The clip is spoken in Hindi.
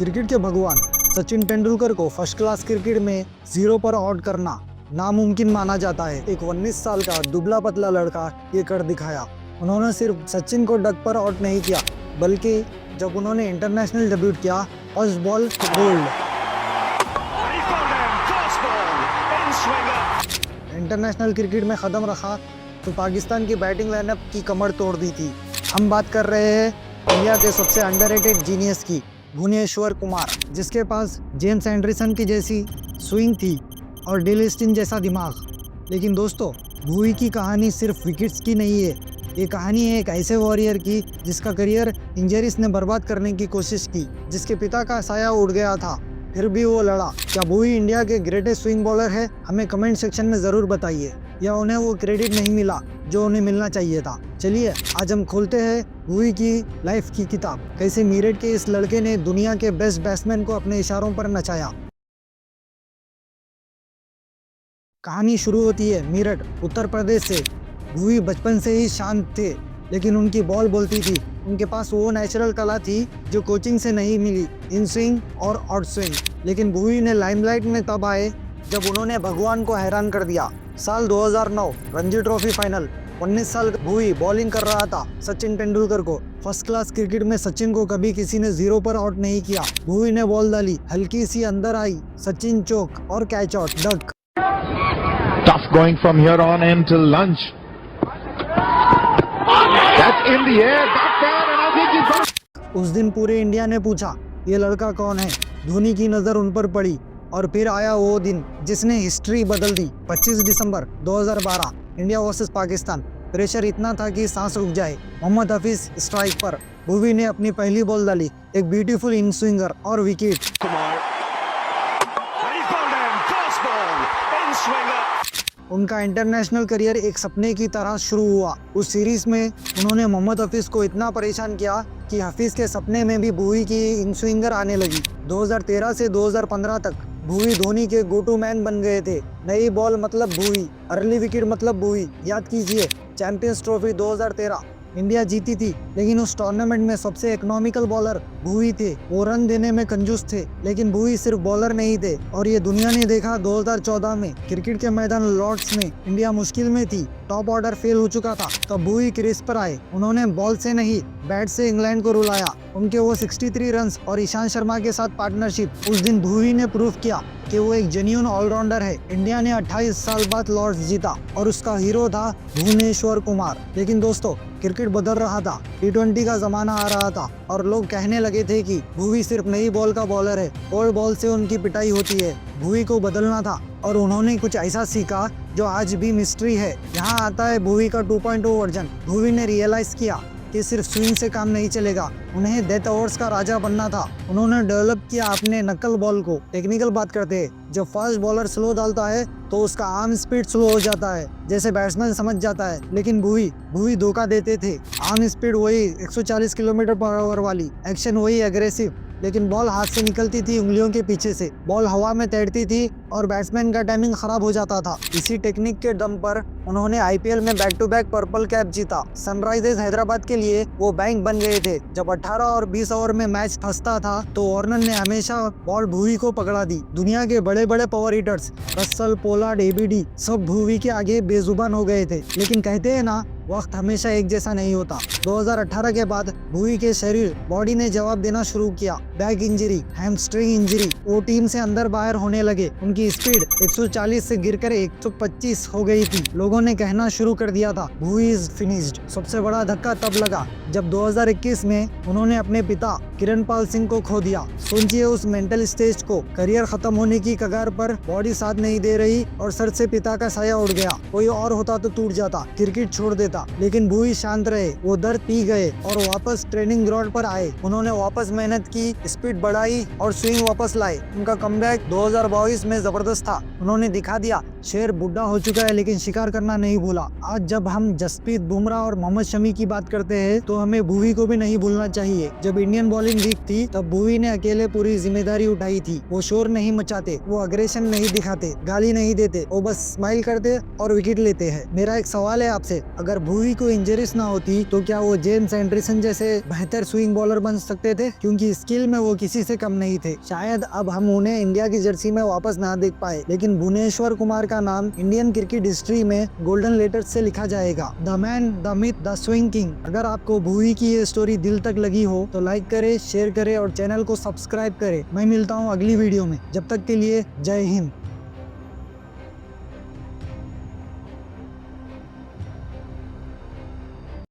क्रिकेट के भगवान सचिन तेंदुलकर को फर्स्ट क्लास क्रिकेट में 0 पर आउट करना नामुमकिन माना जाता है। एक 19 साल का दुबला पतला लड़का ये कर दिखाया। उन्होंने सिर्फ सचिन को डक पर आउट नहीं किया, बल्कि जब उन्होंने इंटरनेशनल डेब्यूट किया, first ball bowled. International cricket में कदम रखा तो पाकिस्तान की बैटिंग लाइनअप की कमर तोड़ दी थी। हम बात कर रहे हैं इंडिया के सबसे अंडररेटेड जीनियस की, भुवनेश्वर कुमार, जिसके पास जेम्स एंडरसन की जैसी स्विंग थी और डेल स्टीन जैसा दिमाग। लेकिन दोस्तों, भुवी की कहानी सिर्फ विकेट्स की नहीं है। ये कहानी है एक ऐसे वॉरियर की जिसका करियर इंजरीज ने बर्बाद करने की कोशिश की, जिसके पिता का साया उड़ गया था, फिर भी वो लड़ा। क्या भुवी इंडिया के ग्रेटेस्ट स्विंग बॉलर है? हमें कमेंट सेक्शन में ज़रूर बताइए, या उन्हें वो क्रेडिट नहीं मिला जो उन्हें मिलना चाहिए था। चलिए आज हम खोलते हैं भुवी की लाइफ की किताब। कैसे मीरठ के इस लड़के ने दुनिया के बेस्ट बैट्समैन को अपने इशारों पर नचाया। कहानी शुरू होती है मीरठ, उत्तर प्रदेश से। भुवी बचपन से ही शांत थे, लेकिन उनकी बॉल बोलती थी। उनके पास वो नेचुरल कला थी जो कोचिंग से नहीं मिली, इन स्विंग और आउट स्विंग। लेकिन भुवी ने लाइमलाइट में तब आए जब उन्होंने भगवान को हैरान कर दिया। साल 2009 रणजी ट्रॉफी फाइनल। 19 साल का भुवी बॉलिंग कर रहा था सचिन तेंदुलकर को। फर्स्ट क्लास क्रिकेट में सचिन को कभी किसी ने 0 पर आउट नहीं किया। भुवी ने बॉल डाली, हल्की सी अंदर आई, सचिन चौक और catch out, duck. Tough going from here on until lunch. That's in the air, backhand, and I think he's got. उस दिन पूरे इंडिया ने पूछा ये लड़का कौन है। धोनी की नज़र उन पर पड़ी और फिर आया वो दिन जिसने हिस्ट्री बदल दी। 25 दिसंबर 2012, इंडिया वर्सेस पाकिस्तान। प्रेशर इतना था कि सांस रुक जाए। मोहम्मद हफीज स्ट्राइक पर। भुवी ने अपनी पहली बॉल डाली, एक ब्यूटीफुल इन स्विंगर और विकेट। उनका इंटरनेशनल करियर एक सपने की तरह शुरू हुआ। उस सीरीज में उन्होंने मोहम्मद हफीज को इतना परेशान किया कि हफीज के सपने में भी भुवी की इन स्विंगर आने लगी। 2013 से 2015 तक भुवी धोनी के गो टू मैन बन गए थे। नई बॉल मतलब भुवी, अर्ली विकेट मतलब भुवी। याद कीजिए, चैंपियंस ट्रॉफी 2013 इंडिया जीती थी, लेकिन उस टूर्नामेंट में सबसे इकोनॉमिकल बॉलर भुवी थे। वो रन देने में कंजूस थे, लेकिन भुवी सिर्फ बॉलर नहीं थे। और ये दुनिया ने देखा 2014 में क्रिकेट के मैदान लॉर्ड्स में। इंडिया मुश्किल में थी, टॉप ऑर्डर फेल हो चुका था, तब भुवी क्रीज पर आए। उन्होंने बॉल से नहीं, बैट से इंग्लैंड को रुलाया। उनके वो 63 रन्स और ईशांत शर्मा के साथ पार्टनरशिप, उस दिन भुवी ने प्रूव किया कि वो एक जेन्युइन ऑलराउंडर है। इंडिया ने 28 साल बाद लॉर्ड्स जीता और उसका हीरो था भुवनेश्वर कुमार। लेकिन दोस्तों, क्रिकेट बदल रहा था, T20 का जमाना आ रहा था और लोग कहने लगे थे कि भुवी सिर्फ नई बॉल का बॉलर है, ओल्ड बॉल से उनकी पिटाई होती है। भुवी को बदलना था और उन्होंने कुछ ऐसा सीखा जो आज भी मिस्ट्री है। यहाँ आता है भुवी का 2.0 वर्जन। भुवी ने रियलाइज किया कि सिर्फ स्विंग से काम नहीं चलेगा, उन्हें डेथ ओवर्स का राजा बनना था। उन्होंने डेवलप किया अपने नकल बॉल को। टेक्निकल बात करते हैं, जब फास्ट बॉलर स्लो डालता है तो उसका आर्म स्पीड स्लो हो जाता है, जैसे बैट्समैन समझ जाता है। लेकिन भुवी धोखा देते थे। आर्म स्पीड वही 140 किलोमीटर पर आवर वाली, एक्शन वही एग्रेसिव, लेकिन बॉल हाथ से निकलती थी उंगलियों के पीछे से। बॉल हवा में तैरती थी और बैट्समैन का टाइमिंग खराब हो जाता था। इसी टेक्निक के दम पर उन्होंने आईपीएल में back to back purple cap जीता। सनराइजर्स हैदराबाद के लिए वो बैंक बन गए थे। जब 18 और 20 ओवर में मैच फंसता था तो वार्नर ने हमेशा बॉल भुवी को पकड़ा दी। दुनिया के बड़े बड़े power hitters Russell, Pollard, ABD सब भुवी के आगे बेजुबान हो गए थे। लेकिन कहते हैं ना, वक्त हमेशा एक जैसा नहीं होता। 2018 के बाद भुवी के शरीर, बॉडी ने जवाब देना शुरू किया। बैक इंजरी, हैमस्ट्रिंग इंजरी, वो टीम से अंदर बाहर होने लगे। उनकी स्पीड 140 से गिरकर 125 हो गई थी। लोगों ने कहना शुरू कर दिया था भुवी इज फिनिश्ड। सबसे बड़ा धक्का तब लगा जब 2021 में उन्होंने अपने पिता किरणपाल सिंह को खो दिया। सोचिए उस मेंटल स्टेज को, करियर खत्म होने की कगार पर, बॉडी साथ नहीं दे रही और सर से पिता का साया उड़ गया। कोई और होता तो टूट जाता, क्रिकेट छोड़ देता, लेकिन भुवी शांत रहे। वो दर्द पी गए और वापस ट्रेनिंग ग्राउंड पर आए। उन्होंने वापस मेहनत की, स्पीड बढ़ाई और स्विंग वापस लाए। उनका कमबैक 2022 में जबरदस्त था। उन्होंने दिखा दिया शेर बुढ़ा हो चुका है लेकिन शिकार करना नहीं भूला। आज जब हम जसप्रीत बुमराह और मोहम्मद शमी की बात करते हैं तो हमें भुवी को भी नहीं भूलना चाहिए। जब इंडियन बॉलिंग वीक थी तब भुवी ने अकेले पूरी जिम्मेदारी उठाई थी। वो शोर नहीं मचाते, वो अग्रेशन नहीं दिखाते, गाली नहीं देते, वो बस स्माइल करते और विकेट लेते हैं। मेरा एक सवाल है आपसे, अगर भुवी को इंजरीज ना होती तो क्या वो जेम्स एंडरसन जैसे बेहतर स्विंग बॉलर बन सकते थे? क्योंकि स्किल में वो किसी से कम नहीं थे। शायद अब हम उन्हें इंडिया की जर्सी में वापस ना देख पाए, लेकिन भुवनेश्वर कुमार का नाम इंडियन क्रिकेट हिस्ट्री में गोल्डन लेटर्स से लिखा जाएगा। The man, the myth, the swing king. अगर आपको भुवी की ये स्टोरी दिल तक लगी हो तो लाइक करे, शेयर करे और चैनल को सब्सक्राइब करे। मैं मिलता हूँ अगली वीडियो में, जब तक के लिए जय हिंद।